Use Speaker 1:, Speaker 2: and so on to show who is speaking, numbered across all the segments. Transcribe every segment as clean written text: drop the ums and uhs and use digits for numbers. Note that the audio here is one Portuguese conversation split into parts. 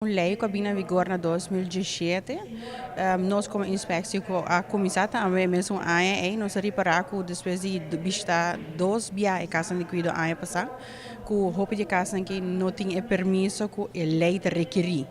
Speaker 1: Lei que vem em vigor em 2017, nós como inspecção a comissão também mesmo aí nós reparar que depois de vista dois dias a casa de cuido aí passar, que o roupa de casa que não tinha permisso que a lei te requerir.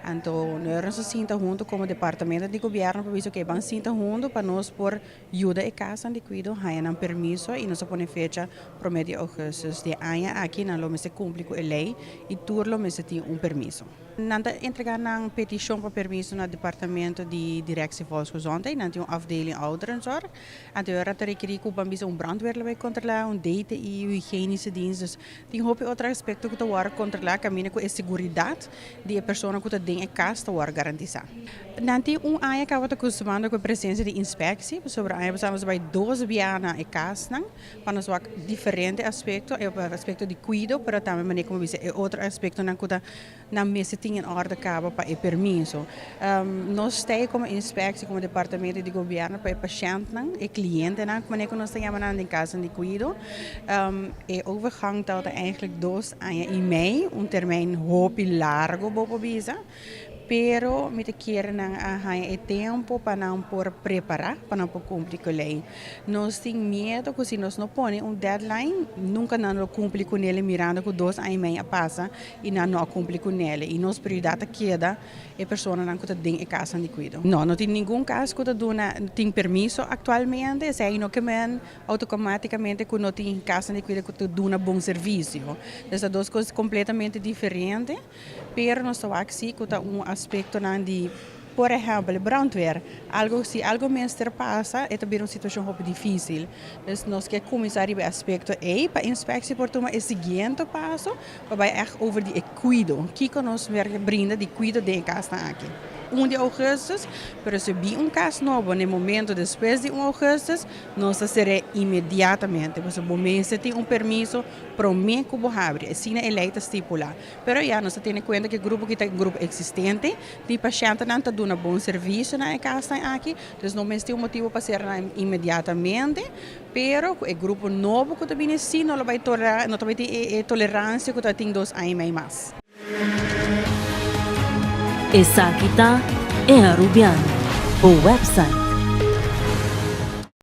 Speaker 1: Então, nós sinta junto como departamento de governo para isso que vão sinta junto para nós por ajuda a casa de cuido aí não permisso e nós põe fecha para meio de agosto de aí aqui não lo se cumpre com a lei e turlo me se tem permisso. Nanta entregar uma petição para permisso no departamento de direção volksgezondheid, nanti uma afdeling ouderenzorg. En de hoort er requerir que o brandweer vai controlar, DTI, hygiënische dienst. Dus tem outro aspecto que vai controlar, caminho com a segurança de pessoa que tem em casa vai garantizar. Nanti área que vai acostumando com a presença de inspecção, sobre a área passamos by 12 biana em casa, para nós diferente aspecto, o aspecto de cuido, mas também maneira como dizer, outro aspecto na mesa em ordem acaba para o permisso. Nós temos como inspecção, como departamento de governo para o paciente e cliente, como nós temos em casa de cuido. E overgang dat eigenlijk 2 anos e meio, termijn hoop largo bobo bisa. Pero me te quieren a tempo para não por preparar, para não por cumprir com a lei. Nós temos medo que se nós não põe deadline, nunca não cumpre com ele, mirando que 2 anos e meio passa e não cumpre com ele. E nossa prioridade queda a pessoa não que tem em casa de cuido. Não tem nenhum caso que tem permisso atualmente, sei no que men automaticamente que não tem casa de cuido que dá bom serviço. Essas duas coisas completamente diferentes, pero nós estamos aqui que aspecto de, por exemplo, brandweer. Se algo menster passa, é também uma situação um pouco difícil. Então, nós queremos começar a aspecto para a inspeção, por tomar o seguinte passo, para echt over de cuido. Que nós brinda de cuido de casa aqui. 1 de agosto, pero se vi caso novo no momento depois de 1 de agosto, nós será imediatamente, porque o momento tem permisso para o mês que vou abrir, assim a lei estipula. Pero já nós temos em conta que o grupo que está grupo existente, de paciente não está dando bom serviço na casa aqui, então não tem motivo para ser imediatamente, pero o grupo novo que está vindo sim, não vai tolerar, não vai ter tolerância que tem 2 anos e meio mais.
Speaker 2: Essa kita é a Rubiano, o website